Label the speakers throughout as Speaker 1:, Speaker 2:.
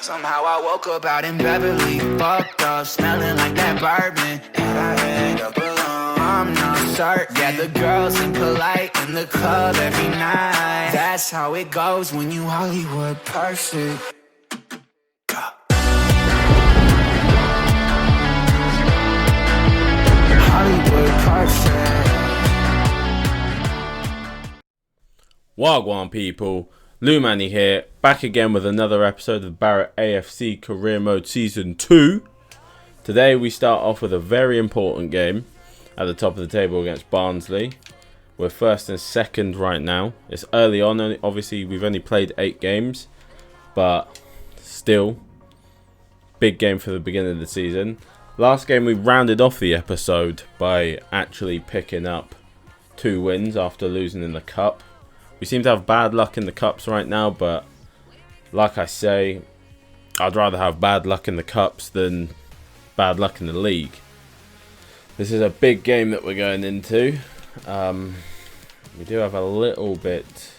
Speaker 1: Somehow I woke up out in Beverly, fucked up, smelling like that bourbon, and I end up alone. I'm not certain. Yeah, the girls impolite in the club every night. That's how it goes when you Hollywood perfect. Hollywood perfect.
Speaker 2: Wagwan people, Lou Manny here, back again with another episode of Barrow AFC Career Mode Season 2. Today we start off with a very important game at the top of the table against Barnsley. We're first and second right now. It's early on, obviously we've only played 8 games, but still, big game for the beginning of the season. Last game we rounded off the episode by actually picking up 2 wins after losing in the cup. We seem to have bad luck in the cups right now, but like I say, I'd rather have bad luck in the cups than bad luck in the league. This is a big game that we're going into. We do have a little bit...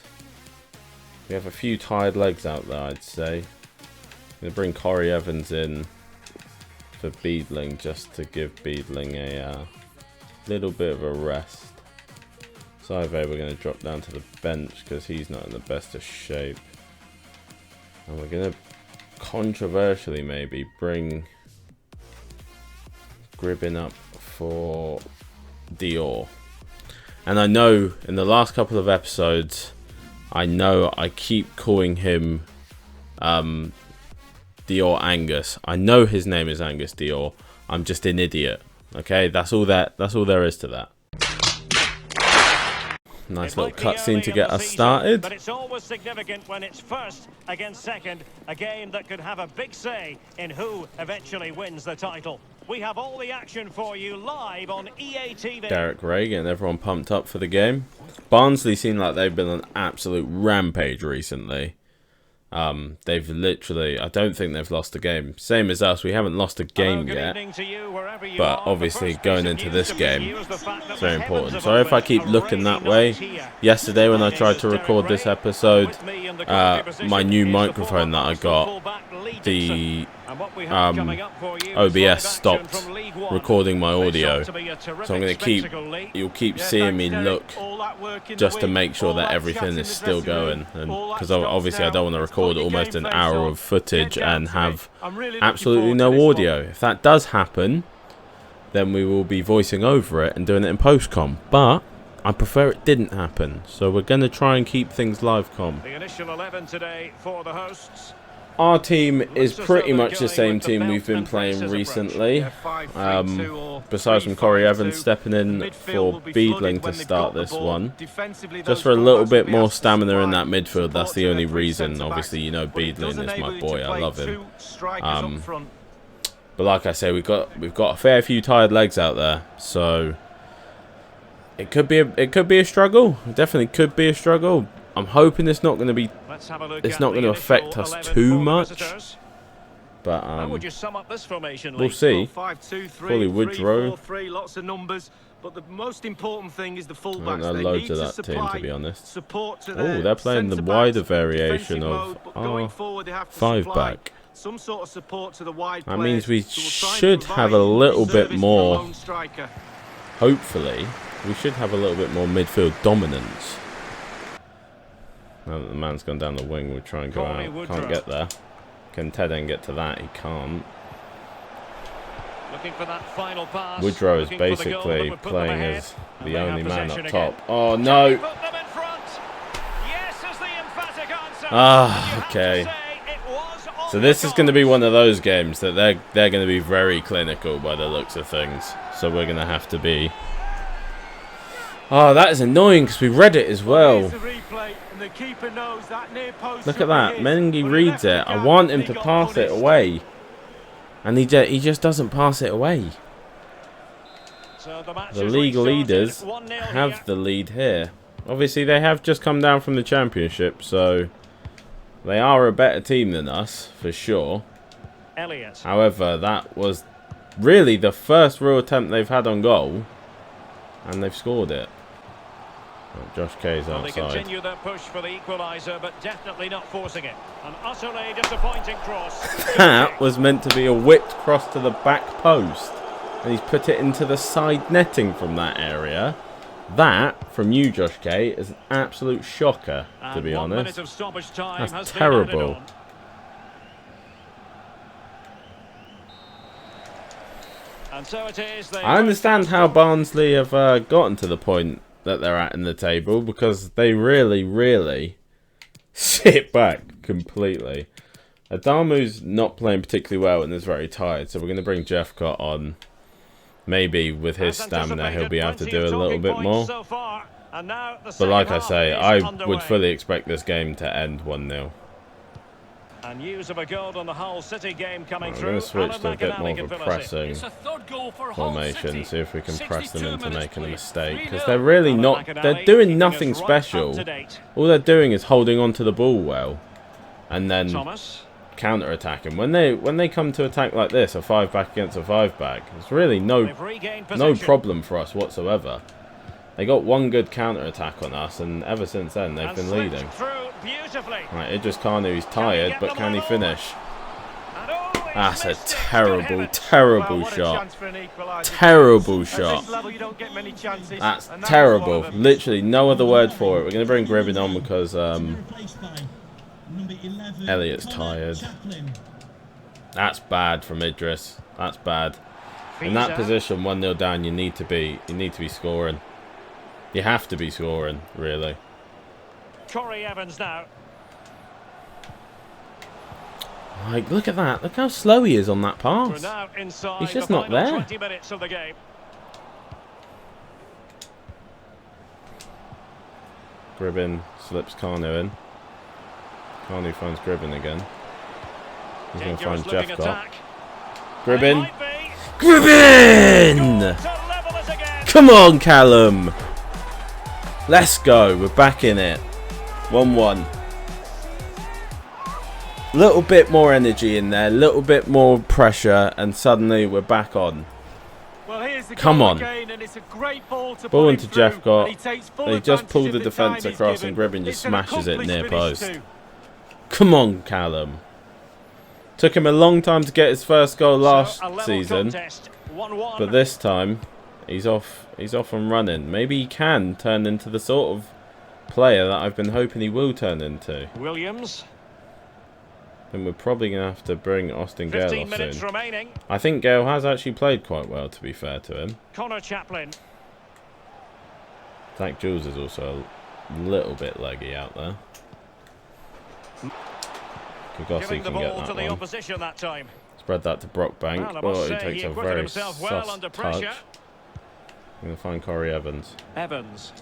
Speaker 2: We have a few tired legs out there, I'd say. I'm going to bring Corey Evans in for Beedling, just to give Beedling a little bit of a rest. Saive we're going to drop down to the bench because he's not in the best of shape. And we're going to controversially maybe bring Gribbin up for Dior. And I know in the last couple of episodes, I know I keep calling him Dior Angus. I know his name is Angus Dior. I'm just an idiot. Okay, that's all there is to that. Nice little cutscene to get us started.
Speaker 3: But it's always significant when it's first against second, a game that could have a big say in who eventually wins the title. We have all the action for you live on EA TV.
Speaker 2: Derek Ray getting everyone pumped up for the game. Barnsley seem like they've been on an absolute rampage recently. They've literally, I don't think they've lost a game. Same as us, we haven't lost a game yet. But obviously going into this game, it's very important. Sorry if I keep looking that way. Yesterday when I tried to record this episode, my new microphone that I got, the OBS stopped recording my audio. So I'm going to you'll keep seeing me look just to make sure that everything is still going. And because obviously I don't want to record almost an hour of footage and have absolutely no audio. If that does happen, then we will be voicing over it and doing it in post-com. But I prefer it didn't happen. So we're going to try and keep things live-com.
Speaker 3: The initial 11 today for the hosts.
Speaker 2: Our team is pretty much the same team we've been playing recently. Besides from Corey Evans stepping in for Beedling to start this one. Just for a little bit more stamina in that midfield, that's the only reason. Obviously, you know Beedling is my boy, I love him. But like I say, we've got a fair few tired legs out there, so it could be a struggle. It definitely could be a struggle. I'm hoping it's not going to affect us too much, but we'll see. Fully Woodrow.
Speaker 4: But the most important thing is the fullbacks.
Speaker 2: I don't know loads of that team, to be honest. Oh, they're playing the wider variation of our 5-back.
Speaker 4: Some sort of support to the wide
Speaker 2: that means we should have a little bit more. Hopefully, we should have a little bit more midfield dominance. Now that the man's gone down the wing, we'll try and go out. Can't get there. Can Teden get to that? He can't.
Speaker 3: Looking for that final pass.
Speaker 2: Woodrow is basically playing as the only man up top. Oh no! Ah, okay. So this is going to be one of those games that they're going to be very clinical by the looks of things. So we're going to have to be. Oh, that is annoying because we read it as well. Look at that. Mengi reads it. I want him to pass it away. And he just doesn't pass it away. The league leaders have the lead here. Obviously, they have just come down from the championship, so they are a better team than us, for sure. However, that was really the first real attempt they've had on goal. And they've scored it. Josh Kay's
Speaker 3: Well, they
Speaker 2: outside.
Speaker 3: continue their push for the equaliser, but definitely not forcing it. An utterly disappointing cross.
Speaker 2: That was meant to be a whipped cross to the back post. And he's put it into the side netting from that area. That, from you, Josh Kay, is an absolute shocker, to be
Speaker 3: And 1 minute
Speaker 2: honest.
Speaker 3: of stoppage time
Speaker 2: That's
Speaker 3: has
Speaker 2: terrible.
Speaker 3: been added on. And so it is.
Speaker 2: I understand how Barnsley have gotten to the point that they're at in the table, because they really, really sit back completely. Adamu's not playing particularly well and is very tired, so we're going to bring Jeffcott on. Maybe with his stamina he'll be able to do a little bit more. But like I say, I would fully expect this game to end 1-0.
Speaker 3: And news of a goal on the Hull City game coming
Speaker 2: We're
Speaker 3: through.
Speaker 2: going to switch to a bit more of a
Speaker 3: Alan McAnally
Speaker 2: pressing
Speaker 5: It's a third goal for Hull
Speaker 2: formation,
Speaker 5: City.
Speaker 2: see if we can press them
Speaker 5: 62
Speaker 2: into
Speaker 5: minutes
Speaker 2: making a
Speaker 5: played.
Speaker 2: mistake, because
Speaker 5: 3-0.
Speaker 2: they're really
Speaker 3: Alan
Speaker 2: not,
Speaker 3: McAnally
Speaker 2: they're doing
Speaker 3: keeping
Speaker 2: nothing
Speaker 3: us right
Speaker 2: special.
Speaker 3: up to date.
Speaker 2: All they're doing is holding on to the ball well and then
Speaker 3: Thomas.
Speaker 2: counter-attacking. When they come to attack like this, a 5-back against a 5-back, it's really no
Speaker 3: They've regained
Speaker 2: no
Speaker 3: possession.
Speaker 2: problem for us whatsoever. They got one good counter-attack on us, and ever since then they've
Speaker 3: And
Speaker 2: been
Speaker 3: slipped
Speaker 2: leading.
Speaker 3: through beautifully.
Speaker 2: Right, Idris Kanu, he's tired,
Speaker 3: get
Speaker 2: but
Speaker 3: the
Speaker 2: can he
Speaker 3: ball?
Speaker 2: finish?
Speaker 3: And oh, he's
Speaker 2: That's a
Speaker 3: missed it. Good
Speaker 2: terrible,
Speaker 3: heavens.
Speaker 2: terrible
Speaker 4: What a
Speaker 2: shot.
Speaker 4: chance for an equaliser.
Speaker 2: Terrible
Speaker 4: At
Speaker 2: shot.
Speaker 4: this level, you don't get many chances,
Speaker 2: That's
Speaker 4: and that was one
Speaker 2: terrible.
Speaker 4: of them.
Speaker 2: Literally no other word for it. We're going to bring Gribbin on because Elliot's tired. That's bad from Idris. That's bad. In that
Speaker 3: Fiza.
Speaker 2: position, 1-0 down, you need to be scoring. You have to be scoring, really.
Speaker 3: Corey Evans now.
Speaker 2: Like, look at that. Look how slow he is on that
Speaker 3: We're
Speaker 2: pass.
Speaker 3: now inside
Speaker 2: He's just
Speaker 3: the
Speaker 2: not
Speaker 3: final
Speaker 2: there.
Speaker 3: 20 minutes of the game.
Speaker 2: Gribbin slips Kanu in. Kanu finds Gribbin again. He's going to find
Speaker 3: Dangerous looking
Speaker 2: Jeffcott.
Speaker 3: attack.
Speaker 2: Gribbin.
Speaker 3: Might be.
Speaker 2: Gribbin!
Speaker 3: To level it again.
Speaker 2: Come on, Callum. Let's go. We're back in it. 1-1. Little bit more energy in there. Little bit more pressure. And suddenly we're back on.
Speaker 4: Well, here's the
Speaker 2: Come
Speaker 4: goal
Speaker 2: on.
Speaker 4: again, and it's a great ball to
Speaker 2: Ball
Speaker 4: put him
Speaker 2: into
Speaker 4: through,
Speaker 2: Jeffcott.
Speaker 4: and he takes full
Speaker 2: They just
Speaker 4: advantage
Speaker 2: pulled
Speaker 4: of
Speaker 2: the
Speaker 4: time
Speaker 2: defence
Speaker 4: he's
Speaker 2: across and
Speaker 4: given.
Speaker 2: Gribbin just
Speaker 4: It's an
Speaker 2: smashes it
Speaker 4: accomplished
Speaker 2: near
Speaker 4: finish
Speaker 2: post.
Speaker 4: too.
Speaker 2: Come on, Callum. Took him a long time to get his first goal last
Speaker 3: So, a level
Speaker 2: season.
Speaker 3: contest, 1-1.
Speaker 2: But this time, he's off and running. Maybe he can turn into the sort of player that I've been hoping he will turn into.
Speaker 3: Williams.
Speaker 2: And we're probably going to have to bring Austin Gale
Speaker 3: 15
Speaker 2: off
Speaker 3: minutes
Speaker 2: soon.
Speaker 3: remaining.
Speaker 2: I think Gale has actually played quite well, to be fair to him.
Speaker 3: Connor Chaplin.
Speaker 2: Zach Jules is also a little bit leggy out there. Kagossi
Speaker 3: Giving the
Speaker 2: can get
Speaker 3: ball to
Speaker 2: that
Speaker 3: the
Speaker 2: one.
Speaker 3: opposition that time.
Speaker 2: Spread that to Brockbank.
Speaker 3: Well, I
Speaker 2: Oh,
Speaker 3: must
Speaker 2: he
Speaker 3: say,
Speaker 2: takes
Speaker 3: he
Speaker 2: a
Speaker 3: acquitted
Speaker 2: very
Speaker 3: himself well
Speaker 2: sus
Speaker 3: under
Speaker 2: touch.
Speaker 3: pressure.
Speaker 2: I'm going to find Corey Evans.
Speaker 3: Evans.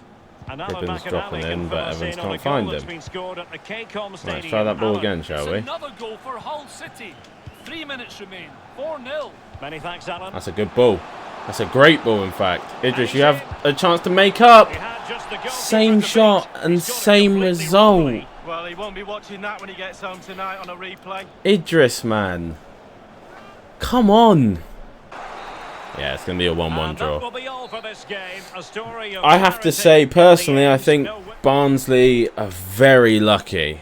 Speaker 3: And Alan
Speaker 2: Gribbin's dropping
Speaker 3: McAnally
Speaker 2: in,
Speaker 3: can
Speaker 2: but
Speaker 3: fill us
Speaker 2: Evans
Speaker 3: in on a
Speaker 2: can't find
Speaker 3: goal that's
Speaker 2: him.
Speaker 3: been scored at the KCOM Stadium.
Speaker 2: Let's try that ball
Speaker 3: Alan.
Speaker 2: again, shall
Speaker 5: It's
Speaker 2: we?
Speaker 5: another goal for Hull City. 3 minutes remain. 4-0.
Speaker 3: Many thanks, Alan.
Speaker 2: That's a good ball. That's a great ball, in fact. Idris, you have a chance to make up.
Speaker 3: He had just the goalkeeper
Speaker 2: Same
Speaker 3: to
Speaker 2: shot
Speaker 3: beat.
Speaker 2: and
Speaker 3: He's got it
Speaker 2: same
Speaker 3: completely
Speaker 2: result.
Speaker 3: wrongly.
Speaker 4: Well, he won't be watching that when he gets home tonight on a replay.
Speaker 2: Idris, man. Come on. Yeah, it's going to be a 1-1
Speaker 3: And that
Speaker 2: draw.
Speaker 3: will be all for this game. A story of
Speaker 2: I have to
Speaker 3: charity
Speaker 2: say,
Speaker 3: and
Speaker 2: personally,
Speaker 3: the
Speaker 2: I
Speaker 3: end.
Speaker 2: think
Speaker 3: No-
Speaker 2: Barnsley are very lucky.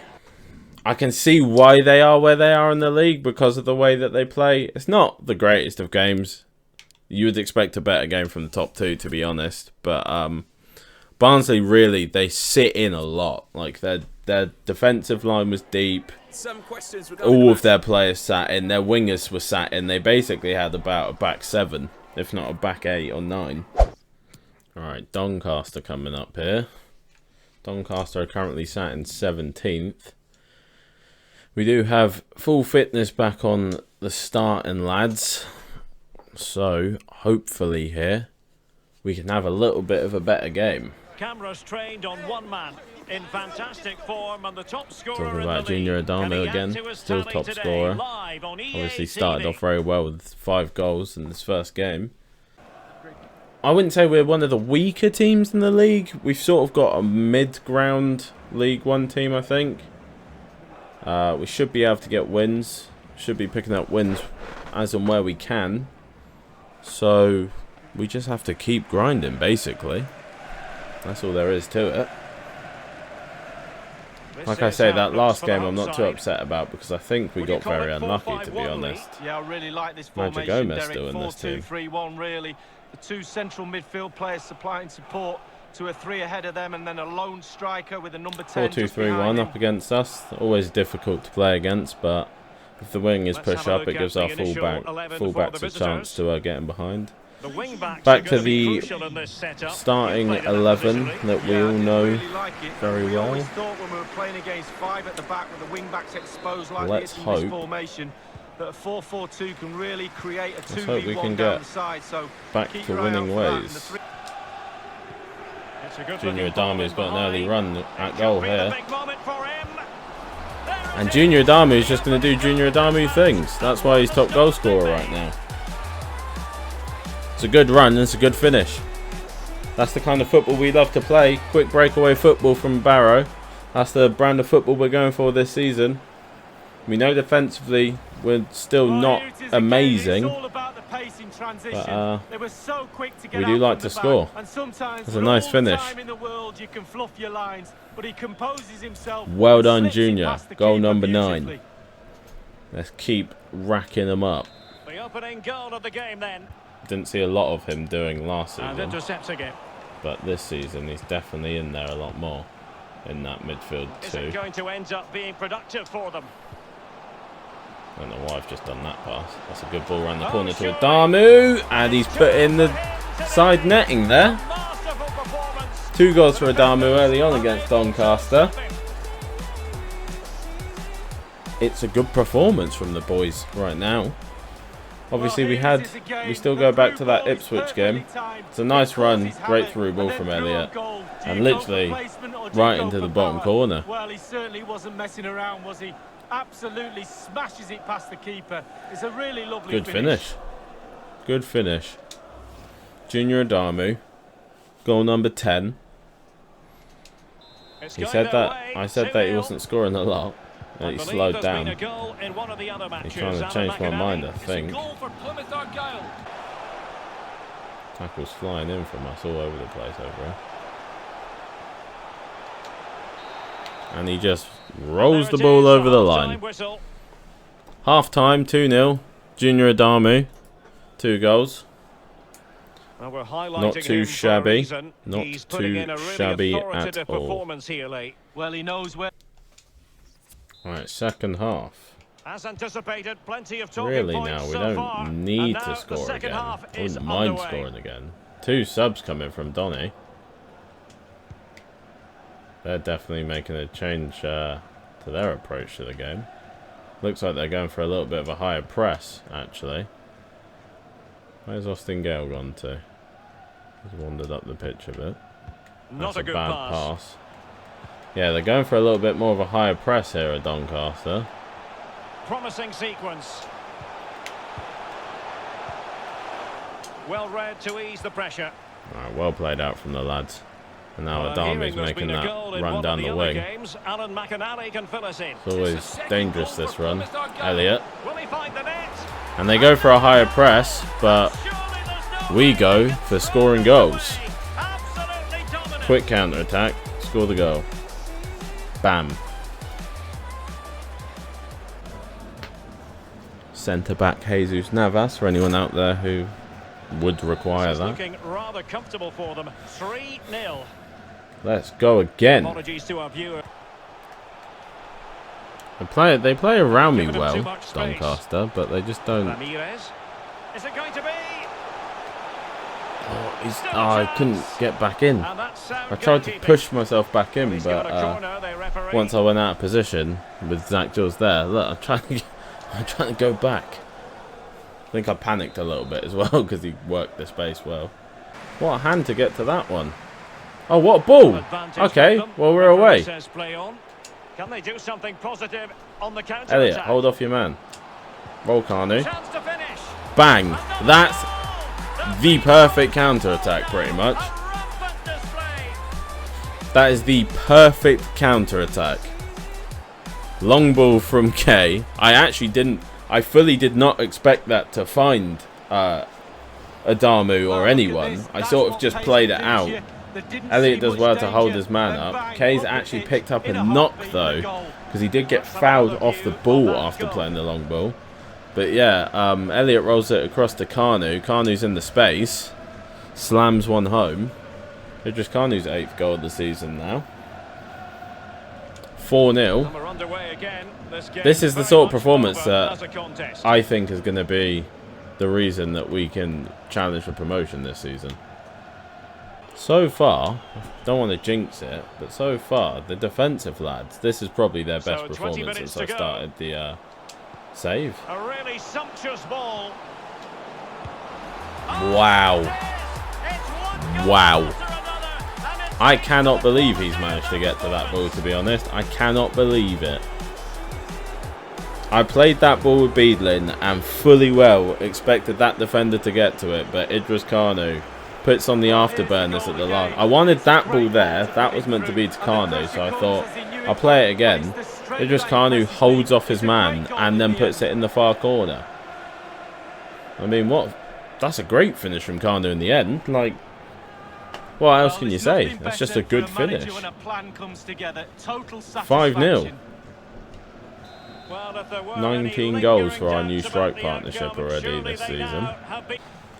Speaker 2: I can see why they are where they are in the league because of the way that they play. It's not the greatest of games. You would expect a better game from the top two, to be honest. But Barnsley, really, they sit in a lot. Like, their defensive line was deep. All of their players sat in. Their wingers were sat in. They basically had about a back seven, if not a back 8 or 9. Alright, Doncaster coming up here. Doncaster are currently sat in 17th. We do have full fitness back on the starting lads. So, hopefully here, we can have a little bit of a better game.
Speaker 3: Cameras trained on one man in fantastic form and the top scorer
Speaker 2: Talking
Speaker 3: in
Speaker 2: about
Speaker 3: the
Speaker 2: Junior
Speaker 3: league. Can
Speaker 2: Adamu
Speaker 3: he add
Speaker 2: again,
Speaker 3: to his
Speaker 2: still
Speaker 3: tally
Speaker 2: top
Speaker 3: today?
Speaker 2: scorer.
Speaker 3: Live on EA
Speaker 2: Obviously started
Speaker 3: TV.
Speaker 2: off very well with 5 goals in this first game. I wouldn't say we're one of the weaker teams in the league. We've sort of got a mid-ground League One team, I think. We should be able to get wins. Should be picking up wins as and where we can. So, we just have to keep grinding, basically. That's all there is to it. Like I say, that last game I'm not too upset about because I think we got very unlucky, to be honest.
Speaker 4: Yeah, I really like this
Speaker 2: Roger
Speaker 4: formation,
Speaker 2: Gomez
Speaker 4: Derek.
Speaker 2: still in this team.
Speaker 4: 4-2-3-1, really. The two central midfield players supplying support to a three ahead of them, and then a lone striker with a number 10.
Speaker 2: 4-2-3-1 up against us. Always difficult to play against, but if the wing is pushed up, it gives our fullbacks a chance to get in behind. Back to the starting 11 that we all know very well. Let's hope.
Speaker 4: That a 4-4-2 can really create a 2v1 down the side. So
Speaker 2: back to winning ways. Junior Adamu's got an early run at goal here. And Junior Adamu is just going to do Junior Adamu things. That's why he's top goal scorer right now. It's a good run and it's a good finish. That's the kind of football we love to play. Quick breakaway football from Barrow. That's the brand of football we're going for this season. We know defensively we're still not amazing, but we do like to score. It's a nice finish. Well done, Junior. Goal number 9. Let's keep racking them up.
Speaker 3: The opening goal of the game then.
Speaker 2: Didn't see a lot of him doing last season,
Speaker 3: Again.
Speaker 2: but this season he's definitely in there a lot more in that midfield too.
Speaker 3: Is it going to end up being productive for them?
Speaker 2: I don't know why I've just done that pass. That's a good ball around the corner to Adamu, and he's put in the side netting there. 2 goals for Adamu early on against Doncaster. It's a good performance from the boys right now. Obviously we still go back to that Ipswich game. It's a nice run, great through ball from Elliott, and literally right into the bottom corner.
Speaker 4: Well, he certainly wasn't messing around, was he? Absolutely smashes it past the keeper. It's a really lovely finish.
Speaker 2: Good finish. Junior Adamu, goal number 10. I said that he wasn't scoring a lot. He slowed down. He's trying to change my mind, I think. Tackles flying in from us all over the place over here. And he just rolls the ball over the line. Half time, 2-0. Junior Adamu, 2 goals. Not too shabby. Not too shabby at all.
Speaker 4: Well, he knows where.
Speaker 2: Right, second half.
Speaker 3: As anticipated, plenty of talking
Speaker 2: Really
Speaker 3: points
Speaker 2: now, we
Speaker 3: so far.
Speaker 2: don't need to score again. I wouldn't mind scoring again. 2 subs coming from Donny. They're definitely making a change to their approach to the game. Looks like they're going for a little bit of a higher press, actually. Where's Austin Gale gone to? He's wandered up the pitch a bit. That's a bad pass. Yeah, they're going for a little bit more of a higher press here at Doncaster.
Speaker 3: Promising sequence. Well read to ease the pressure.
Speaker 2: Alright, well played out from the lads. And now Adamu's making that run down the wing. It's always dangerous, this run. Elliott. And they go for a higher press, but we go for scoring goals. Quick counter-attack, score the goal. Bam. Centre-back Jesus Navas, for anyone out there who would require that.
Speaker 3: Looking rather comfortable for them. 3-0.
Speaker 2: Let's go again.
Speaker 3: Apologies to our viewer.
Speaker 2: They play around me well, Doncaster, but they just don't.
Speaker 3: Ramirez. Is it going to be?
Speaker 2: I couldn't get back in. I tried to push myself back in, but once I went out of position with Zach Jules there, look, I'm trying to go back. I think I panicked a little bit as well because he worked the space well. What a hand to get to that one. Oh, what a ball! Okay, well, we're away.
Speaker 3: Can they do something positive on the counter?
Speaker 2: Elliott, hold off your man. Roll Kanu. Bang! That's the perfect counter-attack, pretty much. That is the perfect counter-attack. Long ball from K. I fully did not expect that to find Adamu or anyone. I sort of just played it out Elliott does well to hold his man up. Kay's actually picked up a knock though, because he did get fouled off the ball after playing the long ball. But yeah, Elliott rolls it across to Kanu. Kanu's in the space, slams one home. Idris Kanu's 8th goal of the season now. 4-0. This is the sort of performance that I think is going to be the reason that we can challenge for promotion this season. So far, don't want to jinx it, but so far, the defensive lads, this is probably their best performance since I started the save.
Speaker 3: A really sumptuous ball.
Speaker 2: Wow. Wow. I cannot believe he's managed to get to that ball, to be honest. I cannot believe it. I played that ball with Beedlin and fully well expected that defender to get to it, but Idris Kanu puts on the afterburners at the last. I wanted that ball there. That was meant to be to Kanu, so I thought I'll play it again. Idris Kanu holds off his man and then puts it in the far corner. I mean, what? That's a great finish from Kanu in the end. Like, what else can you say? That's just a good finish. 5-0. 19 goals for our new strike partnership already this season.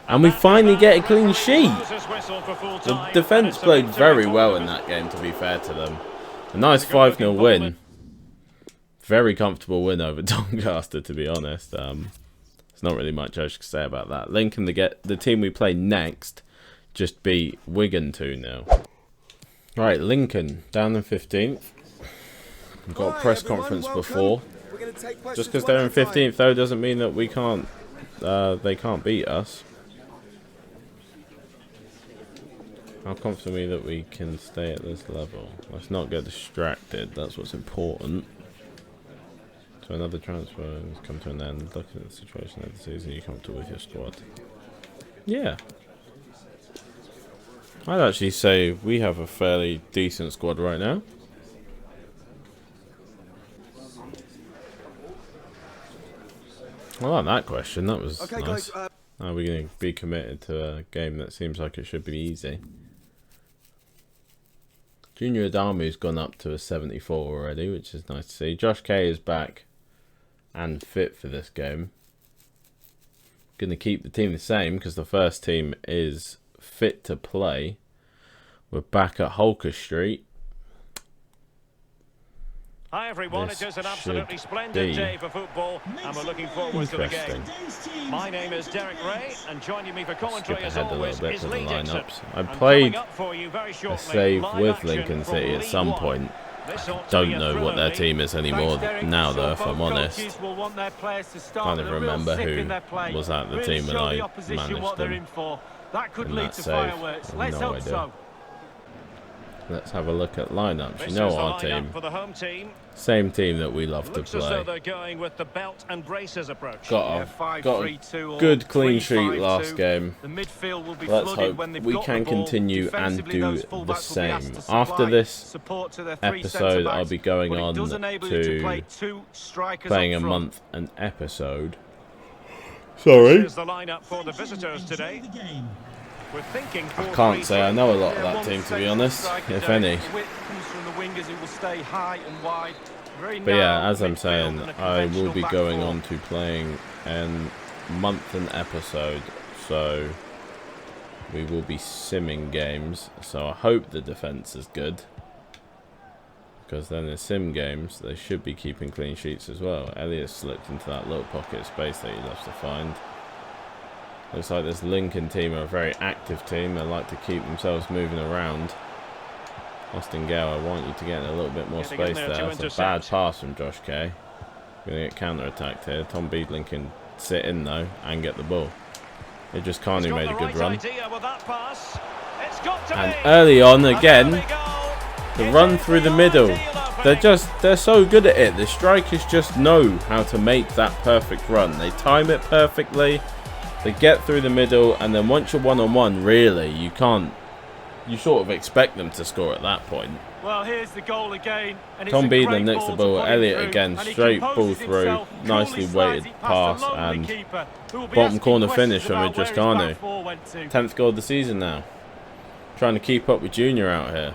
Speaker 2: And we finally get a clean sheet. The defence played very well in that game, to be fair to them. A nice 5-0 win. Very comfortable win over Doncaster, to be honest. There's not really much I should say about that. Lincoln, the team we play next, just beat Wigan 2-0. Right, Lincoln, down in 15th. We've got a press conference before. Just because they're in 15th, though, doesn't mean that we can't. They can't beat us. How confident are we that we can stay at this level? Let's not get distracted. That's what's important. So another transfer has come to an end. Looking at the situation of the season, you're comfortable with your squad? Yeah. I'd actually say we have a fairly decent squad right now. I like that question. That was nice. Are we going to be committed to a game that seems like it should be easy? Junior Adamu's gone up to a 74 already, which is nice to see. Josh Kay is back and fit for this game. Going to keep the team the same because the first team is fit to play. We're back at Holker Street.
Speaker 3: Hi everyone, it is an absolutely splendid day for football and we're looking forward to the game. My name is Derek Ray and joining me for commentary as always is Lee Dixon.
Speaker 2: I played a save with Lincoln City at some point. I don't know what their team is anymore now though, if I'm honest. Can't even remember who was at the team when I managed them in that save. I have no idea. Let's have a look at lineups. You know our team. Same team that we love to play. Got a good clean sheet last game. Let's hope we can continue and do the same. After this episode, I'll be going on to playing a month an episode. Sorry. I can't say I know a lot of that team, to be honest, if any. But yeah, as I'm saying, I will be going on to playing a month an episode, so we will be simming games. So I hope the defence is good, because then in sim games they should be keeping clean sheets as well. Elliott slipped into that little pocket of space that he loves to find. Looks like this Lincoln team are a very active team. They like to keep themselves moving around. Austin Gale, I want you to get in a little bit more space there. That's a bad pass from Josh Kay. We're going to get counter-attacked here. Tom Beedlin can sit in though and get the ball. Idris Kanu made a good run. And early on again, the run through the middle. They're so good at it. The strikers just know how to make that perfect run. They time it perfectly. They get through the middle, and then once you're one-on-one, really, you sort of expect them to score at that point.
Speaker 4: Well, here's the goal again. And
Speaker 2: Tom Beedlin nicks the ball. Elliott again, straight ball through, nicely weighted pass, and bottom corner finish from Idris Kanu. 10th goal of the season now. Trying to keep up with Junior out here.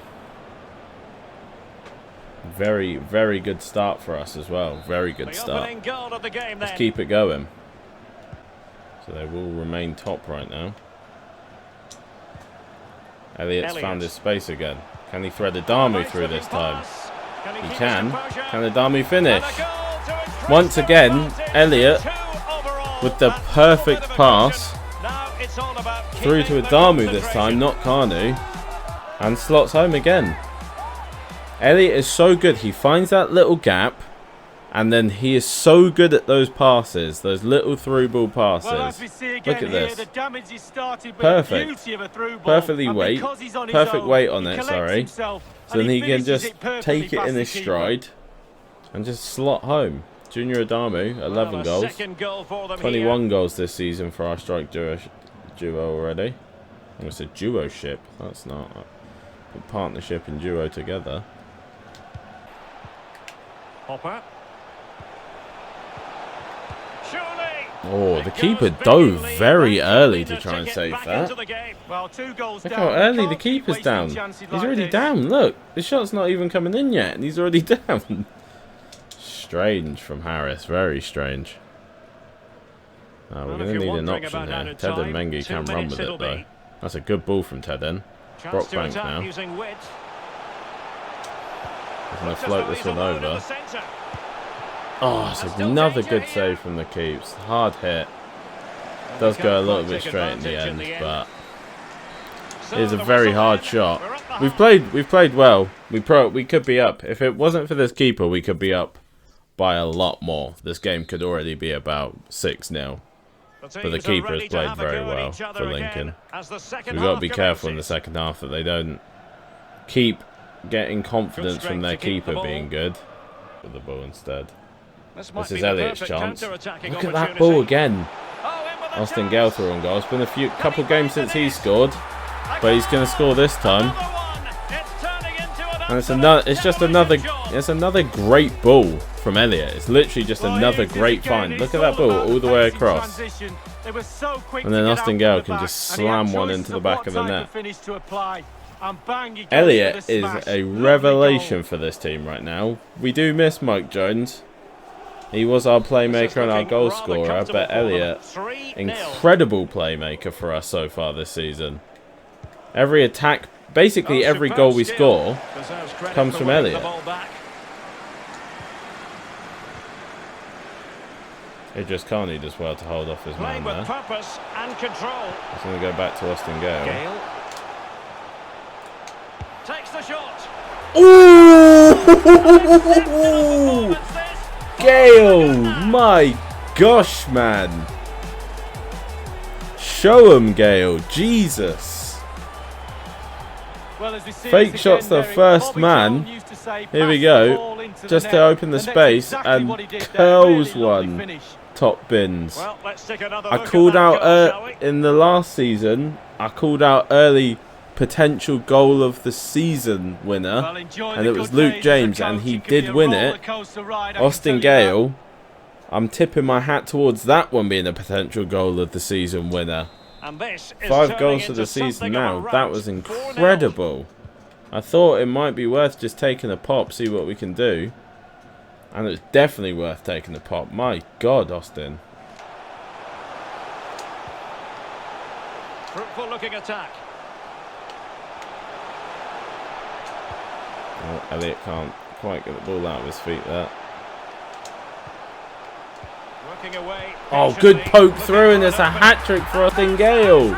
Speaker 2: Very, very good start for us as well. Very good start. Let's keep it going. So they will remain top right now. Elliott's found his space again. Can he thread Adamu through this time? He can. Can Adamu finish? Once again, Elliott with the perfect pass through to Adamu this time, not Kanu, and slots home again. Elliott is so good. He finds that little gap, and then he is so good at those passes, those little through ball passes. Look at this. Perfect. Perfect weight on it, sorry. So then he can just take it in his stride and just slot home. Junior Adamu, 11 goals. 21 goals this season for our strike duo already. I almost said duo-ship. That's not. Put partnership and duo together.
Speaker 3: Hopper.
Speaker 2: Oh, the keeper dove very early to try and save that. Look how early the keeper's down. He's already down. Look, the shot's not even coming in yet, and he's already down. Strange from Harris. Very strange. We're going to need an option here. Ted and Mengi can run with it, though. That's a good ball from Teden. Brock Bank now. He's going to float this one over. Oh, it's another good save from the keeps. Hard hit. Does go a little bit straight in the end, but it is a very hard shot. We've played well. We could be up. If it wasn't for this keeper, we could be up by a lot more. This game could already be about 6-0. But the keeper has played very well for Lincoln. We've got to be careful in the second half that they don't keep getting confidence from their keeper being good. With the ball instead. This is Elliott's chance. Look at that ball again. Austin Gale threw on goal. It's been a couple games since he scored, but he's going to score this time. And it's another great ball from Elliott. It's literally just another great find. Look at that ball all the way across. And then Austin Gale can just slam one into the back of the net. Elliott is a revelation for this team right now. We do miss Mike Jones. He was our playmaker and our goal scorer, but Elliott, incredible playmaker for us so far this season. Every attack, basically every goal we score comes from Elliott. It just can't need as well to hold off his man there. He's going to go back to Austin Gale.
Speaker 3: Takes the shot.
Speaker 2: Ooh! Gale! My gosh, man. Show him, Gale. Jesus. Fake shot's the first man. Here we go. Just to open the space and curls one. Top bins. I called out in the last season. I called out early potential goal of the season winner, and it was Luke James, and he did win it. Austin Gale, I'm tipping my hat towards that one being a potential goal of the season winner. 5 goals for the season now. That was incredible. I thought it might be worth just taking a pop, see what we can do, and it was definitely worth taking a pop. My God, Austin.
Speaker 3: Fruitful looking attack.
Speaker 2: Oh, Elliott can't quite get the ball out of his feet there. Oh, good poke through, and it's a hat-trick for Austin Gale.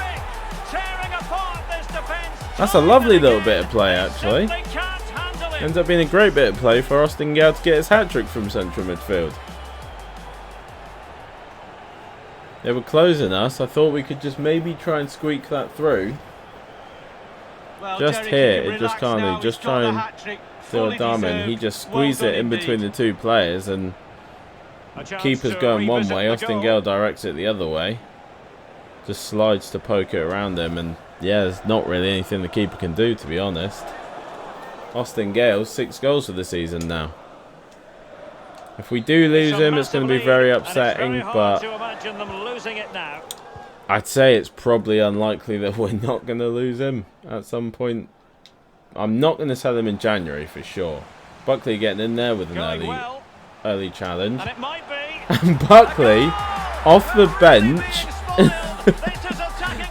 Speaker 2: That's a lovely little bit of play, actually. Ends up being a great bit of play for Austin Gale to get his hat-trick from central midfield. They were closing us. I thought we could just maybe try and squeak that through. Just here, it just can't. Just try and do a diamond. He just squeezed it in between the two players, and keeper's going one way. Austin Gale directs it the other way. Just slides to poke it around him, and yeah, there's not really anything the keeper can do, to be honest. Austin Gale, 6 goals for the season now. If we do lose him, it's going to be very upsetting, but I'd say it's probably unlikely that we're not going to lose him at some point. I'm not going to sell him in January for sure. Buckley getting in there with an early challenge.
Speaker 3: And it might be.
Speaker 2: And Buckley off the bench.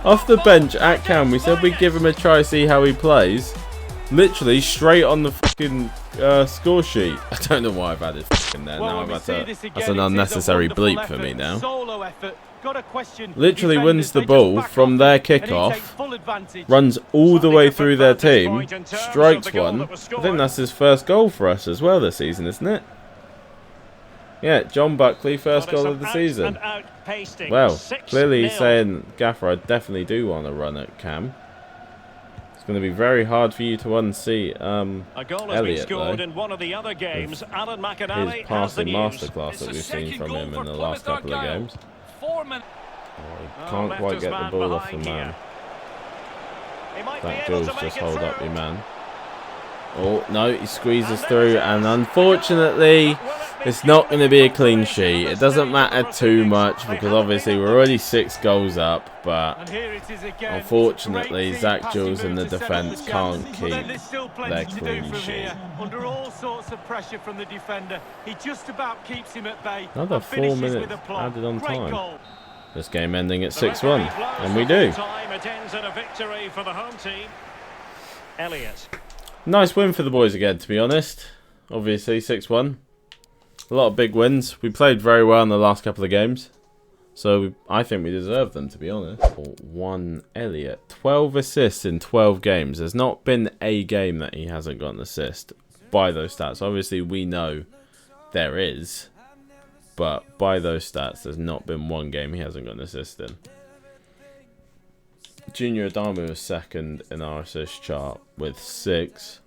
Speaker 2: Off the bench at Cam. We said we'd give him a try, see how he plays. Literally straight on the fucking score sheet. I don't know why I've added fucking there. Now I've had to, that's an unnecessary bleep for me now. Literally wins the ball from their kickoff, runs all the way through their team, strikes one. I think that's his first goal for us as well this season, isn't it? Yeah, John Buckley, first goal of the season. Well, clearly he's saying, Gaffer, I definitely do want to run at Cam. It's going to be very hard for you to unsee Elliot, though.
Speaker 3: In one of the other games.
Speaker 2: His passing masterclass that we've seen from him in the last couple of games.
Speaker 5: 4 minutes.
Speaker 2: Oh, he can't quite get the ball off the man. That Jules, just hold up your man. Oh, no, he squeezes through, and unfortunately, it's not going to be a clean sheet. It doesn't matter too much, because obviously we're already 6 goals up, but unfortunately, Zach Jules and the defence can't keep their clean sheet.
Speaker 4: Under all sorts of pressure from the defender, he just about keeps him at bay.
Speaker 2: Another 4 minutes added on time. This game ending at 6-1, and we do.
Speaker 3: It ends in a victory for the home team. Elliot.
Speaker 2: Nice win for the boys again, to be honest. Obviously, 6-1. A lot of big wins. We played very well in the last couple of games. So, I think we deserve them, to be honest. 1 Elliot. 12 assists in 12 games. There's not been a game that he hasn't got an assist by those stats. Obviously, we know there is. But by those stats, there's not been one game he hasn't got an assist in. Junior Adamu was second in our assist chart with 6.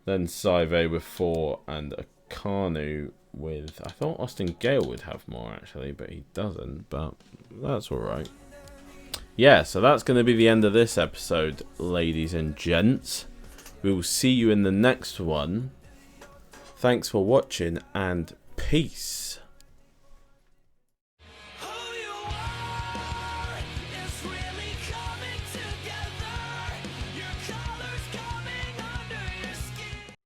Speaker 2: Then Saive with 4 and a Kanu with... I thought Austin Gale would have more actually, but he doesn't. But that's alright. Yeah, so that's going to be the end of this episode, ladies and gents. We will see you in the next one. Thanks for watching and peace.